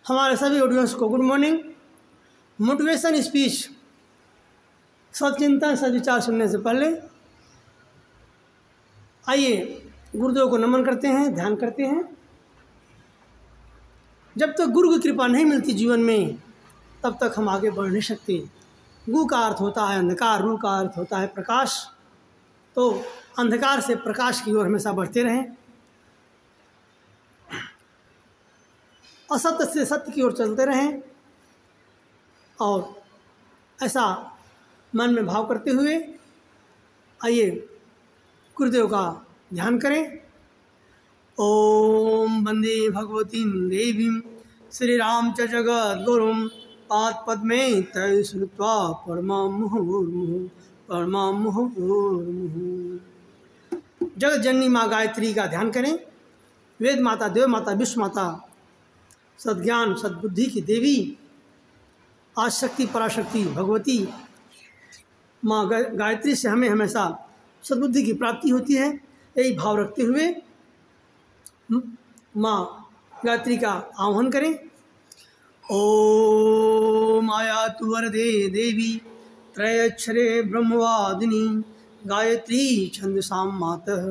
हमारे सभी ऑडियंस को गुड मॉर्निंग। मोटिवेशन स्पीच, सचिंतन, सद्विचार सुनने से पहले आइए गुरुदेव को नमन करते हैं, ध्यान करते हैं। जब तक गुरु की कृपा नहीं मिलती जीवन में, तब तक हम आगे बढ़ नहीं सकते। गु का अर्थ होता है अंधकार, रू का अर्थ होता है प्रकाश। तो अंधकार से प्रकाश की ओर हमेशा बढ़ते रहें, असत्य से सत्य की ओर चलते रहें, और ऐसा मन में भाव करते हुए आइए गुरुदेव का ध्यान करें। ओम वंदे भगवतीं देवीं श्री राम च जगद्गुरुं पाद पद्मे तय श्रुत्वा परमां मुहुर्मुहुः परमां मुहुर्मुहुः। जगत जननी माँ गायत्री का ध्यान करें। वेद माता, देव माता, विश्व माता, सद्ज्ञान सद्बुद्धि की देवी, आदिशक्ति पराशक्ति भगवती माँ गायत्री से हमें हमेशा सद्बुद्धि की प्राप्ति होती है। यही भाव रखते हुए माँ गायत्री का आह्वान करें। ओम आयातु वरदे देवी त्रयक्षरे ब्रह्मवादिनी गायत्री छंदसां मातः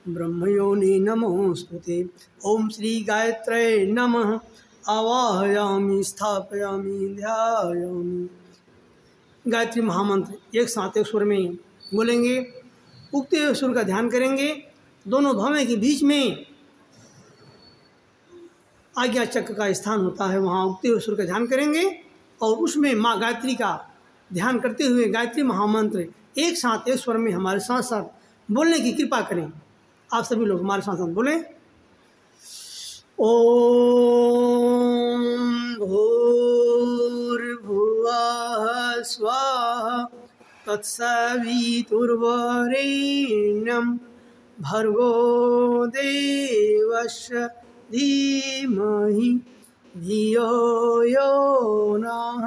ब्रह्मयोनि नमोस्तुते। ओम श्री गायत्र्यै नमः। आवाहयामि स्थापयामि ध्यायामि। गायत्री महामंत्र एक साथ एक स्वर में बोलेंगे। उगते हुए सूर्य का ध्यान करेंगे। दोनों भवें के बीच में आज्ञा चक्र का स्थान होता है, वहाँ उगते हुए सूर्य का ध्यान करेंगे और उसमें माँ गायत्री का ध्यान करते हुए गायत्री महामंत्र एक साथ एक स्वर में हमारे साथ साथ बोलने की कृपा करें। आप सभी लोग हमारे साथ साथ बोलें। ओम भूर्भुवः स्वः तत्सवितुर्वरेण्यं भर्गो देवस्य धीमहि धियो यो नः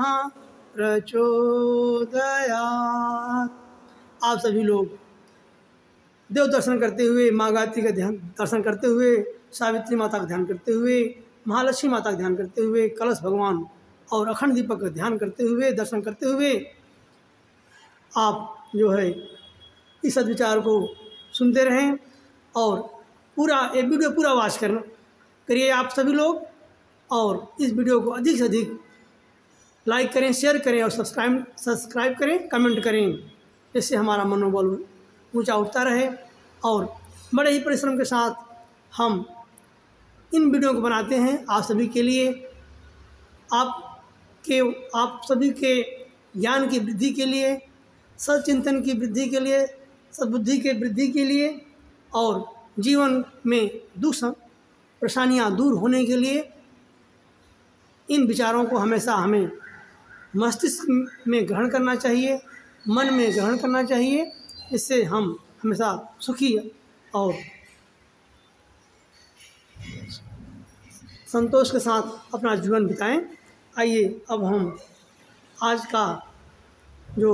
प्रचोदयात्। आप सभी लोग देव दर्शन करते हुए, माँ गायत्री का ध्यान दर्शन करते हुए, सावित्री माता का ध्यान करते हुए, महालक्ष्मी माता का ध्यान करते हुए, कलश भगवान और अखंड दीपक का ध्यान करते हुए, दर्शन करते हुए आप जो है इस सद्विचार को सुनते रहें और पूरा ये वीडियो पूरा वॉच करिए आप सभी लोग। और इस वीडियो को अधिक से अधिक लाइक करें, शेयर करें और सब्सक्राइब करें, कमेंट करें। इससे हमारा मनोबल ऊंचा उठता रहे और बड़े ही परिश्रम के साथ हम इन वीडियो को बनाते हैं आप सभी के लिए, आप सभी के ज्ञान की वृद्धि के लिए, सचिंतन की वृद्धि के लिए, सद्बुद्धि के वृद्धि के लिए और जीवन में दुख परेशानियाँ दूर होने के लिए। इन विचारों को हमेशा हमें मस्तिष्क में ग्रहण करना चाहिए, मन में ग्रहण करना चाहिए। इससे हम हमेशा सुखी और संतोष के साथ अपना जीवन बिताएं। आइए अब हम आज का जो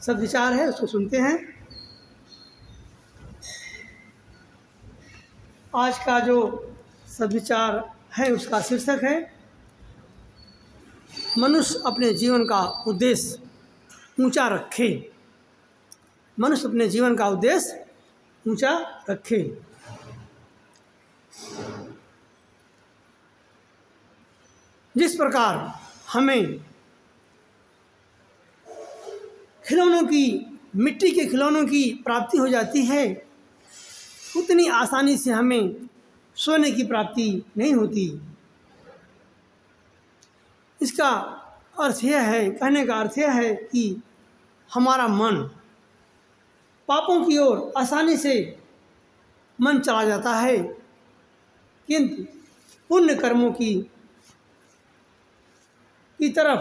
सद्विचार है उसको सुनते हैं। आज का जो सद्विचार है उसका शीर्षक है मनुष्य अपने जीवन का उद्देश्य ऊंचा रखे। मनुष्य अपने जीवन का उद्देश्य ऊंचा रखे। जिस प्रकार हमें खिलौनों की, मिट्टी के खिलौनों की प्राप्ति हो जाती है, उतनी आसानी से हमें सोने की प्राप्ति नहीं होती। इसका अर्थ यह है, कहने का अर्थ यह है कि हमारा मन पापों की ओर आसानी से मन चला जाता है, किंतु पुण्य कर्मों की तरफ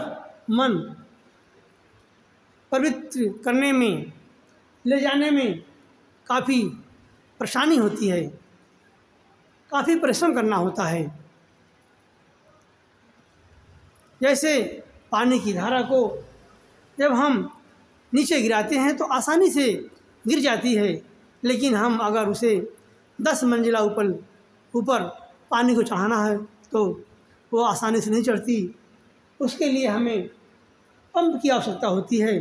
मन पवित्र करने में, ले जाने में काफ़ी परेशानी होती है, काफ़ी परिश्रम करना होता है। जैसे पानी की धारा को जब हम नीचे गिराते हैं तो आसानी से गिर जाती है, लेकिन हम अगर उसे 10 मंजिला ऊपर पानी को चढ़ाना है तो वो आसानी से नहीं चढ़ती। उसके लिए हमें पंप की आवश्यकता होती है,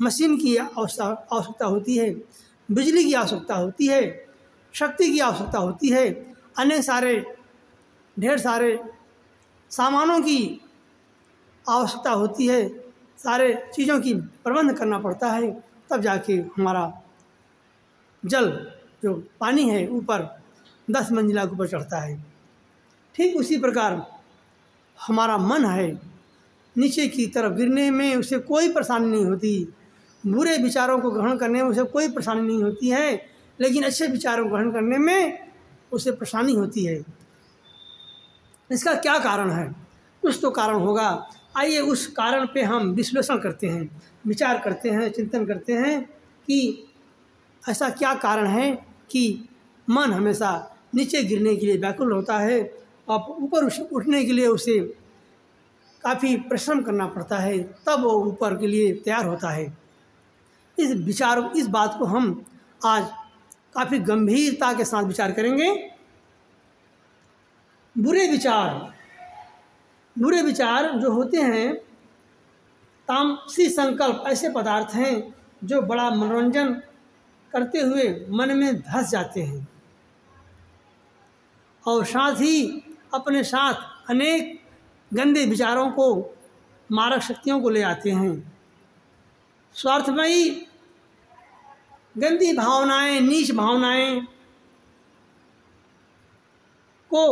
मशीन की आवश्यकता होती है, बिजली की आवश्यकता होती है, शक्ति की आवश्यकता होती है, अनेक सारे ढेर सारे सामानों की आवश्यकता होती है, सारे चीज़ों की प्रबंध करना पड़ता है, तब जाके हमारा जल जो पानी है ऊपर 10 मंजिला के ऊपर चढ़ता है। ठीक उसी प्रकार हमारा मन है, नीचे की तरफ गिरने में उसे कोई परेशानी नहीं होती, बुरे विचारों को ग्रहण करने में उसे कोई परेशानी नहीं होती है, लेकिन अच्छे विचारों को ग्रहण करने में उसे परेशानी होती है। इसका क्या कारण है? कुछ तो कारण होगा। आइए उस कारण पे हम विश्लेषण करते हैं, विचार करते हैं, चिंतन करते हैं कि ऐसा क्या कारण है कि मन हमेशा नीचे गिरने के लिए व्याकुल होता है और ऊपर उठने के लिए उसे काफ़ी परिश्रम करना पड़ता है, तब वो ऊपर के लिए तैयार होता है। इस बात को हम आज काफ़ी गंभीरता के साथ विचार करेंगे। बुरे विचार जो होते हैं, तामसी संकल्प ऐसे पदार्थ हैं जो बड़ा मनोरंजन करते हुए मन में धंस जाते हैं और साथ ही अपने साथ अनेक गंदे विचारों को, मारक शक्तियों को ले आते हैं। स्वार्थमयी गंदी भावनाएं, नीच भावनाएं को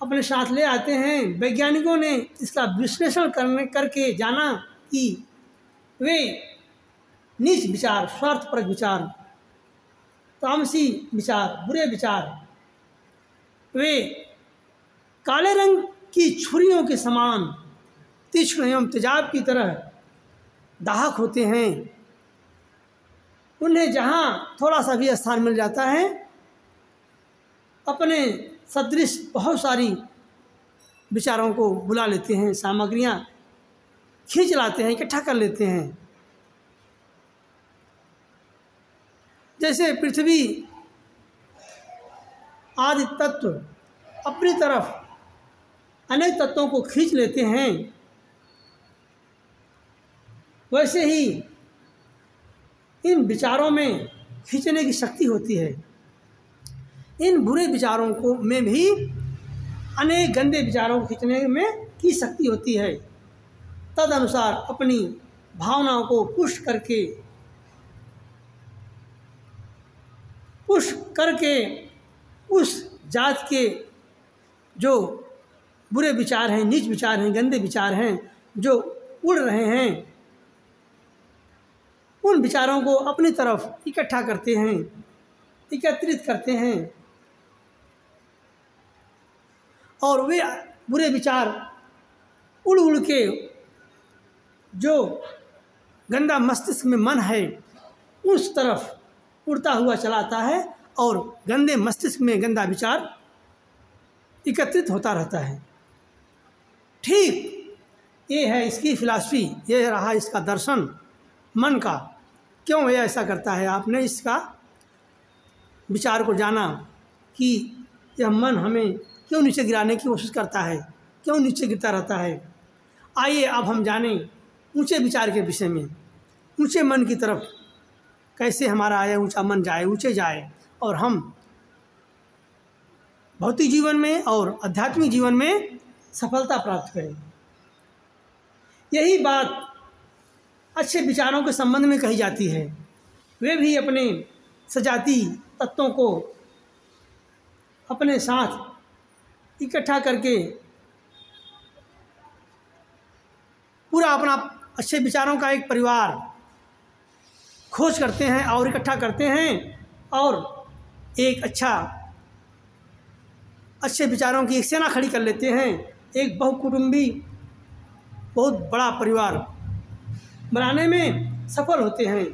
अपने साथ ले आते हैं। वैज्ञानिकों ने इसका विश्लेषण करके जाना कि वे नीच विचार, स्वार्थपरक विचार, तामसी विचार, बुरे विचार, वे काले रंग की छुरियों के समान तीक्ष्ण एवं तेजाब की तरह दाहक होते हैं। उन्हें जहाँ थोड़ा सा भी स्थान मिल जाता है, अपने सदृश बहुत सारी विचारों को बुला लेते हैं, सामग्रियाँ खींच लाते हैं, इकट्ठा कर लेते हैं। जैसे पृथ्वी आदि तत्व अपनी तरफ अनेक तत्वों को खींच लेते हैं, वैसे ही इन विचारों में खींचने की शक्ति होती है। इन बुरे विचारों को में भी अनेक गंदे विचारों को खींचने में की शक्ति होती है। तदनुसार अपनी भावनाओं को पुष्ट करके उस जात के जो बुरे विचार हैं, नीच विचार हैं, गंदे विचार हैं, जो उड़ रहे हैं, उन विचारों को अपनी तरफ इकट्ठा करते हैं, एकत्रित करते हैं और वे बुरे विचार उड़ उड़ के जो गंदा मस्तिष्क में मन है उस तरफ उड़ता हुआ चलाता है और गंदे मस्तिष्क में गंदा विचार एकत्रित होता रहता है। ठीक ये है इसकी फिलॉसफी, ये रहा इसका दर्शन मन का। क्यों ये ऐसा करता है? आपने इसका विचार को जाना कि यह मन हमें क्यों नीचे गिराने की कोशिश करता है, क्यों नीचे गिरता रहता है। आइए अब हम जानें ऊंचे विचार के विषय में, ऊंचे मन की तरफ कैसे हमारा यह ऊंचा मन जाए, ऊंचे जाए और हम भौतिक जीवन में और आध्यात्मिक जीवन में सफलता प्राप्त करें। यही बात अच्छे विचारों के संबंध में कही जाती है। वे भी अपने सजाती तत्वों को अपने साथ इकट्ठा करके पूरा अपना अच्छे विचारों का एक परिवार खोज करते हैं और इकट्ठा करते हैं और एक अच्छे विचारों की एक सेना खड़ी कर लेते हैं। एक बहुकुटुंबी बहुत बड़ा परिवार बनाने में सफल होते हैं।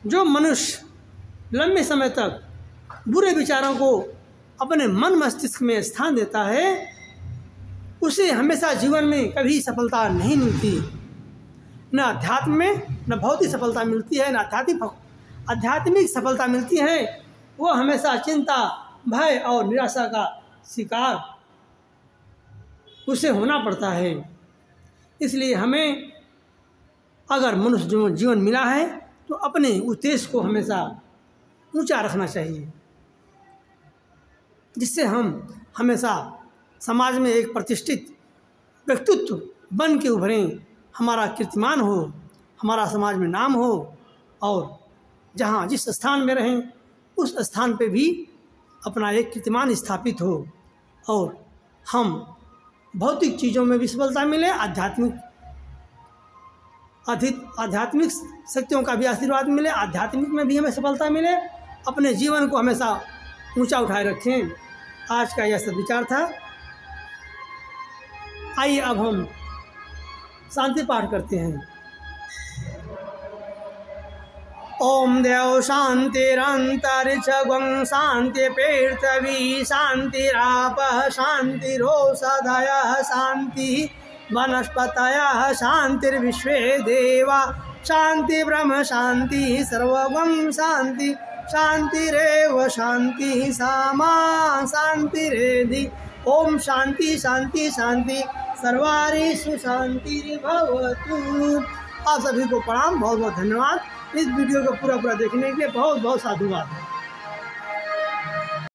जो मनुष्य लंबे समय तक बुरे विचारों को अपने मन मस्तिष्क में स्थान देता है, उसे हमेशा जीवन में कभी सफलता नहीं मिलती। न अध्यात्म में न भौतिक सफलता मिलती है, न आध्यात्मिक सफलता मिलती है। वो हमेशा चिंता भय और निराशा का शिकार उसे होना पड़ता है। इसलिए हमें अगर मनुष्य जीवन मिला है तो अपने उद्देश्य को हमेशा ऊंचा रखना चाहिए, जिससे हम हमेशा समाज में एक प्रतिष्ठित व्यक्तित्व बन के उभरें, हमारा कीर्तिमान हो, हमारा समाज में नाम हो, और जहाँ जिस स्थान में रहें उस स्थान पे भी अपना एक कीर्तिमान स्थापित हो, और हम भौतिक चीज़ों में भी सफलता मिले, आध्यात्मिक शक्तियों का भी आशीर्वाद मिले, आध्यात्मिक में भी हमें सफलता मिले, अपने जीवन को हमेशा ऊंचा उठाए रखें। आज का यह सब विचार था। आइए अब हम शांति पाठ करते हैं। ओम देव शांतिरंतरिक्ष गं शांति पृथ्वी शांतिरापः शांतिरोषधयः शांति वनस्पतयः शांतिर्विश्वे देवा शांति ब्रह्म शांति सर्वगं शांति शांतिरेव शांति सामा शांतिरेधि। ओम शांति शांति शांति सर्वारिषु शांतिर्भवतु। आप सभी को प्रणाम, बहुत बहुत धन्यवाद। इस वीडियो को पूरा देखने के लिए बहुत बहुत साधुवाद।